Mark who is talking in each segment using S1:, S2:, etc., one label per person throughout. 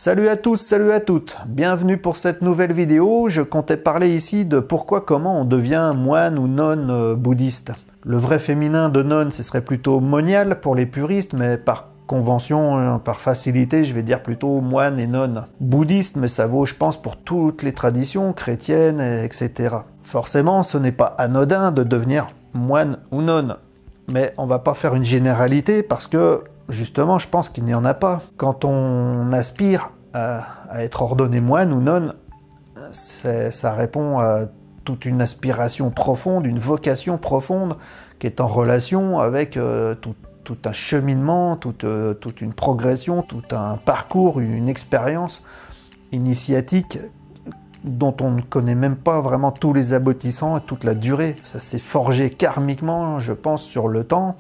S1: Salut à tous, salut à toutes, bienvenue pour cette nouvelle vidéo. Je comptais parler ici de pourquoi, comment on devient moine ou nonne bouddhiste. Le vrai féminin de nonne, ce serait plutôt monial pour les puristes, mais par convention, par facilité, je vais dire plutôt moine et nonne bouddhiste, mais ça vaut, je pense, pour toutes les traditions chrétiennes, etc. Forcément, ce n'est pas anodin de devenir moine ou nonne, mais on va pas faire une généralité parce que justement, je pense qu'il n'y en a pas. Quand on aspire à être ordonné moine ou nonne, ça répond à toute une aspiration profonde, une vocation profonde qui est en relation avec tout un cheminement, toute une progression, tout un parcours, une expérience initiatique dont on ne connaît même pas vraiment tous les aboutissants et toute la durée. Ça s'est forgé karmiquement, je pense, sur le temps.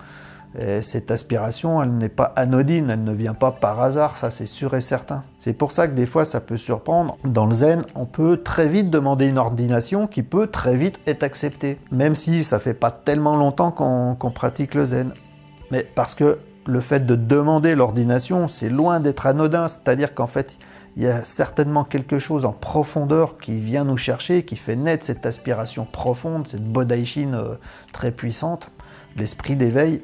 S1: Et cette aspiration, elle n'est pas anodine, elle ne vient pas par hasard, ça c'est sûr et certain. C'est pour ça que des fois ça peut surprendre. Dans le zen, on peut très vite demander une ordination qui peut très vite être acceptée. Même si ça fait pas tellement longtemps qu'on pratique le zen. Mais parce que le fait de demander l'ordination, c'est loin d'être anodin, c'est-à-dire qu'en fait, il y a certainement quelque chose en profondeur qui vient nous chercher, qui fait naître cette aspiration profonde, cette Bodhaishin très puissante, l'esprit d'éveil,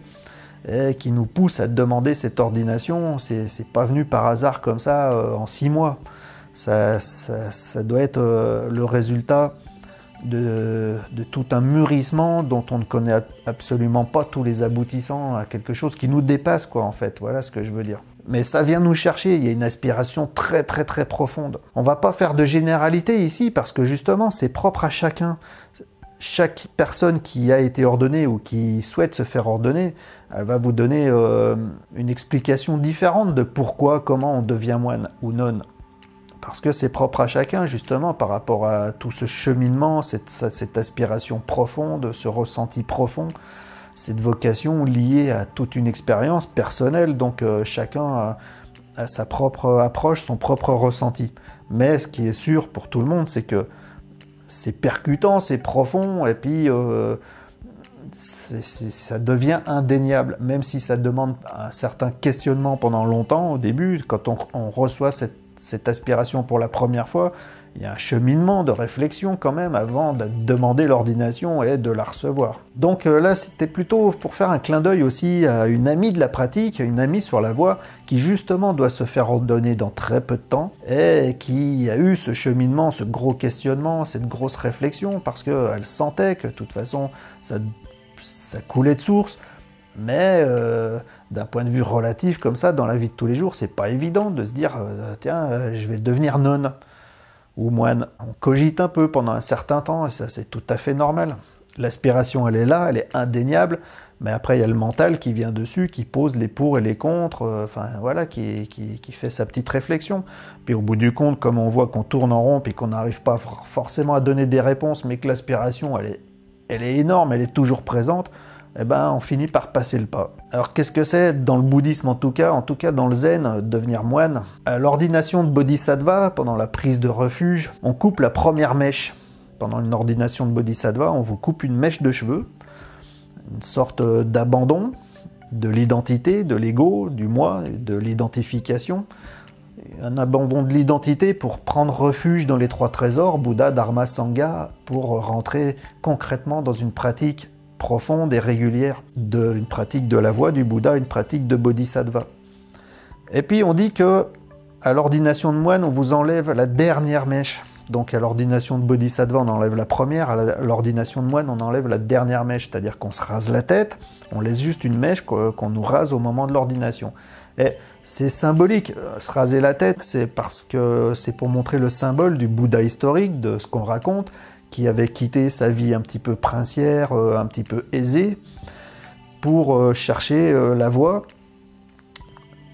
S1: et qui nous pousse à demander cette ordination. C'est pas venu par hasard comme ça en 6 mois. Ça doit être le résultat de tout un mûrissement dont on ne connaît absolument pas tous les aboutissants, à quelque chose qui nous dépasse, quoi, en fait. Voilà ce que je veux dire. Mais ça vient nous chercher, il y a une aspiration très très très profonde. On va pas faire de généralité ici parce que justement c'est propre à chacun. Chaque personne qui a été ordonnée ou qui souhaite se faire ordonner, elle va vous donner une explication différente de pourquoi, comment on devient moine ou nonne. Parce que c'est propre à chacun, justement, par rapport à tout ce cheminement, cette aspiration profonde, ce ressenti profond, cette vocation liée à toute une expérience personnelle. Donc chacun a sa propre approche, son propre ressenti. Mais ce qui est sûr pour tout le monde, c'est que c'est percutant, c'est profond, et puis ça devient indéniable, même si ça demande un certain questionnement pendant longtemps au début. Quand on reçoit cette aspiration pour la première fois, il y a un cheminement de réflexion quand même avant de demander l'ordination et de la recevoir. Donc là, c'était plutôt pour faire un clin d'œil aussi à une amie de la pratique, une amie sur la voie, qui justement doit se faire ordonner dans très peu de temps, et qui a eu ce cheminement, ce gros questionnement, cette grosse réflexion, parce qu'elle sentait que de toute façon, ça coulait de source. Mais d'un point de vue relatif, comme ça, dans la vie de tous les jours, c'est pas évident de se dire tiens, je vais devenir nonne ou moine. On cogite un peu pendant un certain temps, et ça c'est tout à fait normal. L'aspiration, elle est là, elle est indéniable, mais après il y a le mental qui vient dessus, qui pose les pour et les contre, enfin voilà, qui fait sa petite réflexion. Puis au bout du compte, comme on voit qu'on tourne en rond, puis qu'on n'arrive pas forcément à donner des réponses, mais que l'aspiration, elle est énorme, elle est toujours présente, eh ben, on finit par passer le pas. Alors qu'est-ce que c'est dans le bouddhisme en tout cas dans le zen, devenir moine? À l'ordination de bodhisattva, pendant la prise de refuge, on coupe la première mèche. Pendant une ordination de bodhisattva, on vous coupe une mèche de cheveux, une sorte d'abandon de l'identité, de l'ego, du moi, de l'identification. Un abandon de l'identité pour prendre refuge dans les 3 trésors, Bouddha, Dharma, Sangha, pour rentrer concrètement dans une pratique profonde et régulière, une pratique de la voie du Bouddha, une pratique de bodhisattva. Et puis on dit que à l'ordination de moine, on vous enlève la dernière mèche. Donc à l'ordination de bodhisattva, on enlève la première, à l'ordination de moine, on enlève la dernière mèche, c'est-à-dire qu'on se rase la tête, on laisse juste une mèche qu'on nous rase au moment de l'ordination. Et c'est symbolique, se raser la tête, c'est parce que c'est pour montrer le symbole du Bouddha historique, de ce qu'on raconte, qui avait quitté sa vie un petit peu princière, un petit peu aisée, pour chercher la voie,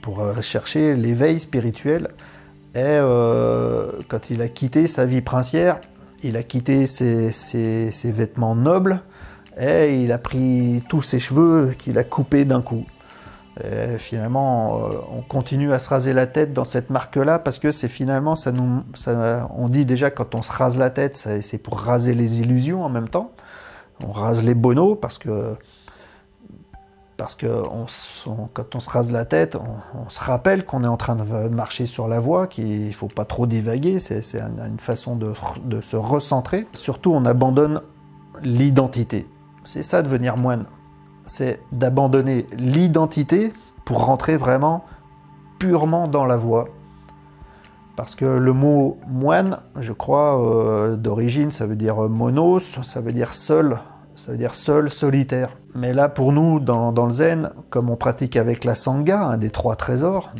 S1: pour chercher l'éveil spirituel. Et quand il a quitté sa vie princière, il a quitté ses vêtements nobles, et il a pris tous ses cheveux qu'il a coupés d'un coup. Et finalement, on continue à se raser la tête dans cette marque-là parce que c'est finalement, on dit déjà quand on se rase la tête, c'est pour raser les illusions en même temps. On rase les bonneaux parce que parce que quand on se rase la tête, on se rappelle qu'on est en train de marcher sur la voie, qu'il ne faut pas trop divaguer, c'est une façon de se recentrer. Surtout, on abandonne l'identité. C'est ça, devenir moine. C'est d'abandonner l'identité pour rentrer vraiment purement dans la voie. Parce que le mot moine, je crois, d'origine, ça veut dire monos, ça veut dire seul. Ça veut dire seul, solitaire. Mais là, pour nous, dans le zen, comme on pratique avec la sangha, un des 3 trésors,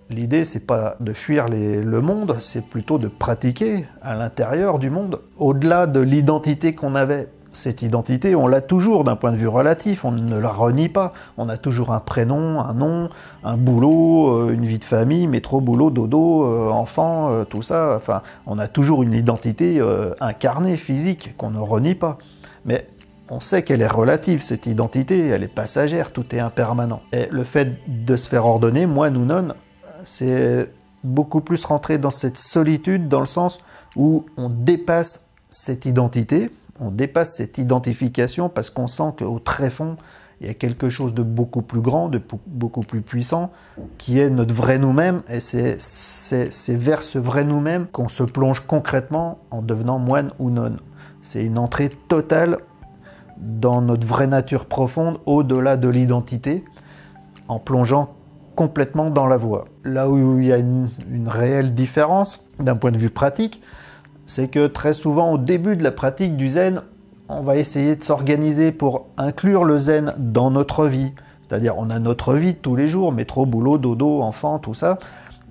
S1: l'idée, c'est pas de fuir le monde, c'est plutôt de pratiquer à l'intérieur du monde. Au-delà de l'identité qu'on avait, cette identité, on l'a toujours d'un point de vue relatif, on ne la renie pas. On a toujours un prénom, un nom, un boulot, une vie de famille, métro, boulot, dodo, enfant, tout ça. Enfin, on a toujours une identité incarnée, physique, qu'on ne renie pas. Mais on sait qu'elle est relative, cette identité, elle est passagère, tout est impermanent. Et le fait de se faire ordonner, moine ou nonne, c'est beaucoup plus rentrer dans cette solitude, dans le sens où on dépasse cette identité, on dépasse cette identification, parce qu'on sent qu'au tréfond, il y a quelque chose de beaucoup plus grand, de beaucoup plus puissant, qui est notre vrai nous-mêmes, et c'est vers ce vrai nous-mêmes qu'on se plonge concrètement en devenant moine ou nonne. C'est une entrée totale dans notre vraie nature profonde, au-delà de l'identité, en plongeant complètement dans la voie. Là où il y a une réelle différence, d'un point de vue pratique, c'est que très souvent, au début de la pratique du zen, on va essayer de s'organiser pour inclure le zen dans notre vie. C'est-à-dire, on a notre vie de tous les jours, métro, boulot, dodo, enfant, tout ça.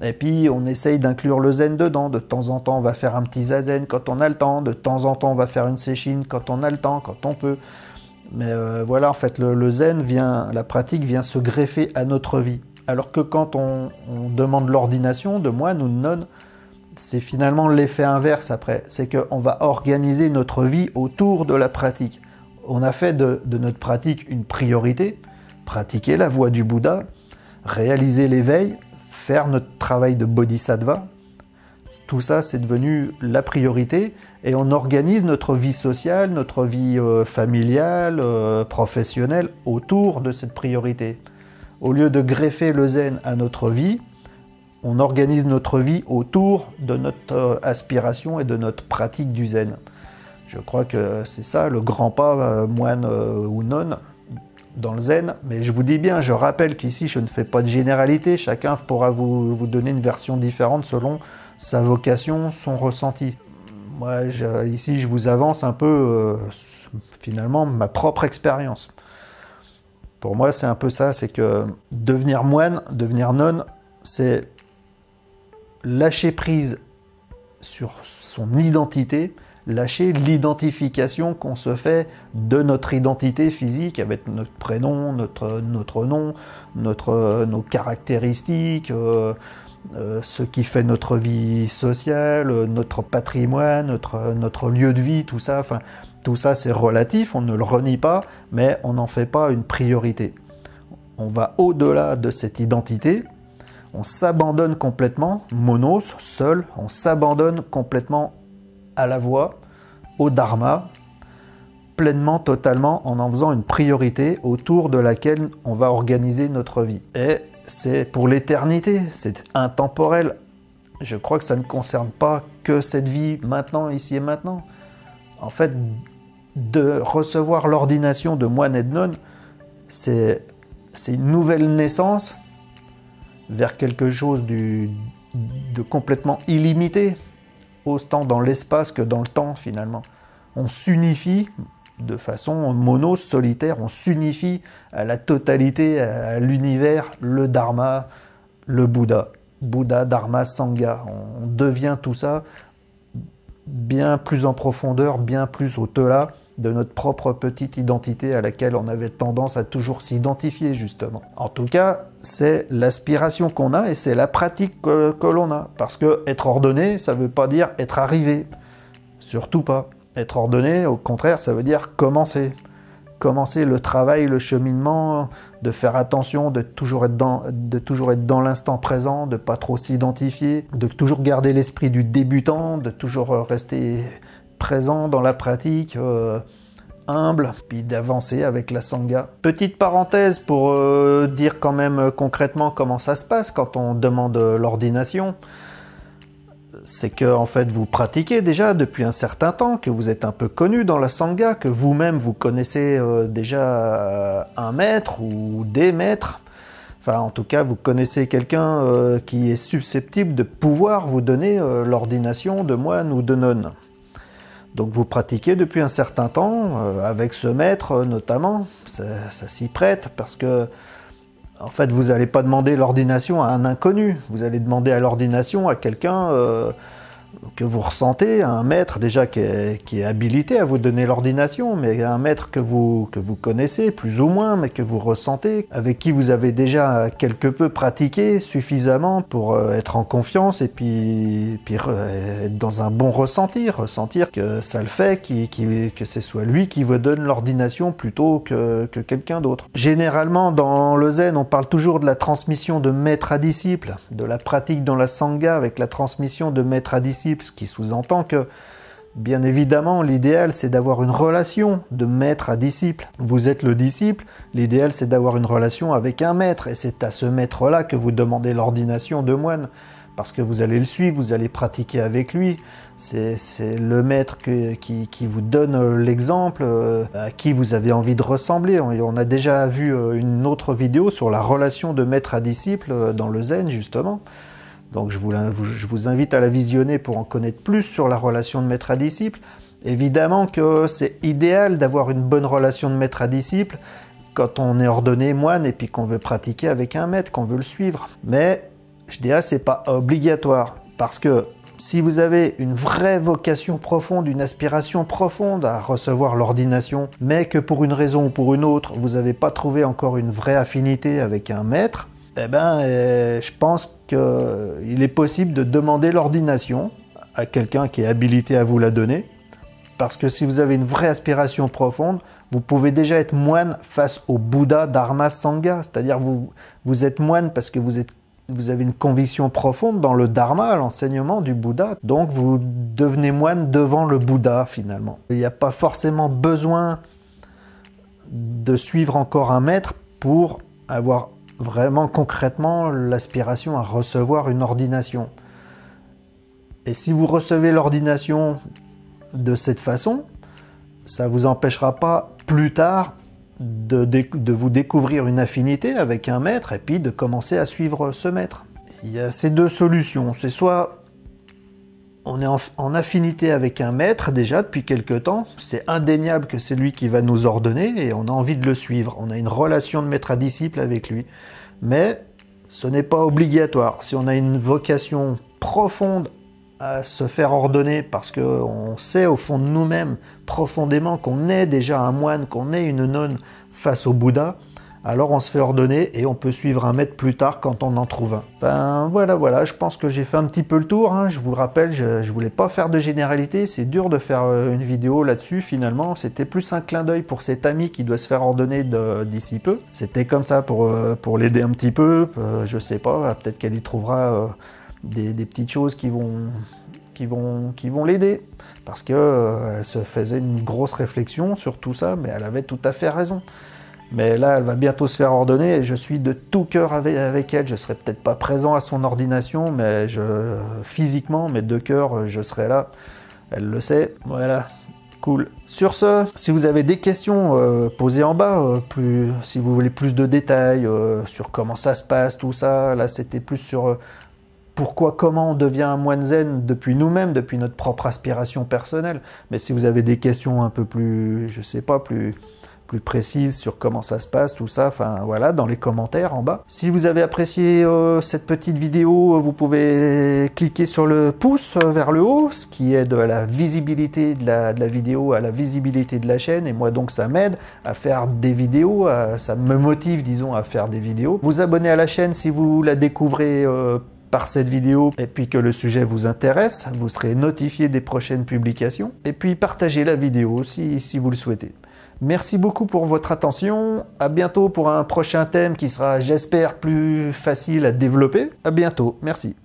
S1: Et puis, on essaye d'inclure le zen dedans. De temps en temps, on va faire un petit zazen quand on a le temps. De temps en temps, on va faire une séchine quand on a le temps, quand on peut. Mais voilà, en fait, le zen la pratique vient se greffer à notre vie. Alors que quand on demande l'ordination de moine ou de nonne, c'est finalement l'effet inverse après. C'est qu'on va organiser notre vie autour de la pratique. On a fait de notre pratique une priorité, pratiquer la voie du Bouddha, réaliser l'éveil, faire notre travail de bodhisattva. Tout ça, c'est devenu la priorité, et on organise notre vie sociale, notre vie familiale, professionnelle autour de cette priorité. Au lieu de greffer le zen à notre vie, on organise notre vie autour de notre aspiration et de notre pratique du zen. Je crois que c'est ça le grand pas, moine ou nonne, dans le zen. Mais je vous dis bien, je rappelle qu'ici, je ne fais pas de généralité. Chacun pourra vous donner une version différente selon sa vocation, son ressenti. Moi, ici, je vous avance un peu, finalement, ma propre expérience. Pour moi, c'est un peu ça, c'est que devenir moine, devenir nonne, c'est lâcher prise sur son identité, lâcher l'identification qu'on se fait de notre identité physique avec notre prénom, notre nom, nos caractéristiques, ce qui fait notre vie sociale, notre patrimoine, notre lieu de vie, tout ça. Enfin, tout ça, c'est relatif, on ne le renie pas, mais on n'en fait pas une priorité. On va au-delà de cette identité, on s'abandonne complètement, monos, seul, on s'abandonne complètement à la voie, au dharma, pleinement, totalement, en faisant une priorité autour de laquelle on va organiser notre vie. Et c'est pour l'éternité, c'est intemporel. Je crois que ça ne concerne pas que cette vie maintenant, ici et maintenant. En fait, de recevoir l'ordination de moine et de nonne, c'est une nouvelle naissance vers quelque chose de complètement illimité, autant dans l'espace que dans le temps finalement. On s'unifie de façon mono, solitaire, on s'unifie à la totalité, à l'univers, le dharma, le Bouddha. Bouddha, dharma, sangha. On devient tout ça bien plus en profondeur, bien plus au-delà de notre propre petite identité à laquelle on avait tendance à toujours s'identifier justement. En tout cas, c'est l'aspiration qu'on a et c'est la pratique que l'on a. Parce que être ordonné, ça ne veut pas dire être arrivé. Surtout pas. Être ordonné, au contraire, ça veut dire commencer. Commencer le travail, le cheminement, de faire attention, de toujours être dans l'instant présent, de ne pas trop s'identifier, de toujours garder l'esprit du débutant, de toujours rester présent dans la pratique, humble, puis d'avancer avec la Sangha. Petite parenthèse pour dire quand même concrètement comment ça se passe quand on demande l'ordination. C'est que en fait vous pratiquez déjà depuis un certain temps, que vous êtes un peu connu dans la Sangha, que vous-même vous connaissez déjà un maître ou des maîtres. Enfin, en tout cas, vous connaissez quelqu'un qui est susceptible de pouvoir vous donner l'ordination de moine ou de nonne. Donc vous pratiquez depuis un certain temps, avec ce maître notamment, ça s'y prête, parce que en fait, vous n'allez pas demander l'ordination à un inconnu, vous allez demander à l'ordination à quelqu'un que vous ressentez, un maître déjà qui est habilité à vous donner l'ordination, mais un maître que vous connaissez plus ou moins, mais que vous ressentez, avec qui vous avez déjà quelque peu pratiqué suffisamment pour être en confiance et puis être dans un bon ressenti, ressentir que ça le fait, que ce soit lui qui vous donne l'ordination plutôt que quelqu'un d'autre. Généralement, dans le zen, on parle toujours de la transmission de maître à disciple, de la pratique dans la Sangha avec la transmission de maître à disciple, ce qui sous-entend que, bien évidemment, l'idéal c'est d'avoir une relation de maître à disciple. Vous êtes le disciple, l'idéal c'est d'avoir une relation avec un maître, et c'est à ce maître-là que vous demandez l'ordination de moine, parce que vous allez le suivre, vous allez pratiquer avec lui. C'est le maître qui vous donne l'exemple, à qui vous avez envie de ressembler. On a déjà vu une autre vidéo sur la relation de maître à disciple dans le zen, justement. Donc je vous invite à la visionner pour en connaître plus sur la relation de maître à disciple. Évidemment que c'est idéal d'avoir une bonne relation de maître à disciple quand on est ordonné moine et puis qu'on veut pratiquer avec un maître, qu'on veut le suivre. Mais je dirais que c'est pas obligatoire, parce que si vous avez une vraie vocation profonde, une aspiration profonde à recevoir l'ordination, mais que pour une raison ou pour une autre, vous n'avez pas trouvé encore une vraie affinité avec un maître, eh ben, je pense qu'il est possible de demander l'ordination à quelqu'un qui est habilité à vous la donner, parce que si vous avez une vraie aspiration profonde, vous pouvez déjà être moine face au Bouddha, Dharma, Sangha, c'est-à-dire vous êtes moine parce que vous avez une conviction profonde dans le Dharma, l'enseignement du Bouddha, donc vous devenez moine devant le Bouddha finalement. Il n'y a pas forcément besoin de suivre encore un maître pour avoir vraiment concrètement l'aspiration à recevoir une ordination. Et si vous recevez l'ordination de cette façon, ça ne vous empêchera pas plus tard de vous découvrir une affinité avec un maître et puis de commencer à suivre ce maître. Il y a ces deux solutions, c'est soit on est en affinité avec un maître déjà depuis quelque temps, c'est indéniable que c'est lui qui va nous ordonner et on a envie de le suivre, on a une relation de maître à disciple avec lui. Mais ce n'est pas obligatoire. Si on a une vocation profonde à se faire ordonner parce qu'on sait au fond de nous-mêmes profondément qu'on est déjà un moine, qu'on est une nonne face au Bouddha, alors on se fait ordonner et on peut suivre un maître plus tard quand on en trouve un. Enfin voilà, je pense que j'ai fait un petit peu le tour, hein. Je vous le rappelle, je voulais pas faire de généralité, c'est dur de faire une vidéo là-dessus finalement, c'était plus un clin d'œil pour cet ami qui doit se faire ordonner d'ici peu. C'était comme ça pour l'aider un petit peu, je sais pas, peut-être qu'elle y trouvera des petites choses qui vont l'aider, parce que elle se faisait une grosse réflexion sur tout ça, mais elle avait tout à fait raison. Mais là, elle va bientôt se faire ordonner et je suis de tout cœur avec elle. Je ne serai peut-être pas présent à son ordination, mais physiquement, mais de cœur, je serai là. Elle le sait. Voilà, cool. Sur ce, si vous avez des questions, posez en bas. Si vous voulez plus de détails sur comment ça se passe, tout ça. Là, c'était plus sur pourquoi, comment on devient un moine zen depuis nous-mêmes, depuis notre propre aspiration personnelle. Mais si vous avez des questions un peu plus, je sais pas, plus précises sur comment ça se passe, tout ça, enfin voilà, dans les commentaires en bas. Si vous avez apprécié cette petite vidéo, vous pouvez cliquer sur le pouce vers le haut, ce qui aide à la visibilité de la vidéo, à la visibilité de la chaîne, et moi donc ça m'aide à faire des vidéos, ça me motive disons à faire des vidéos. Vous abonnez à la chaîne si vous la découvrez par cette vidéo et puis que le sujet vous intéresse, vous serez notifié des prochaines publications, et puis partagez la vidéo si vous le souhaitez. Merci beaucoup pour votre attention, à bientôt pour un prochain thème qui sera, j'espère, plus facile à développer. À bientôt, merci.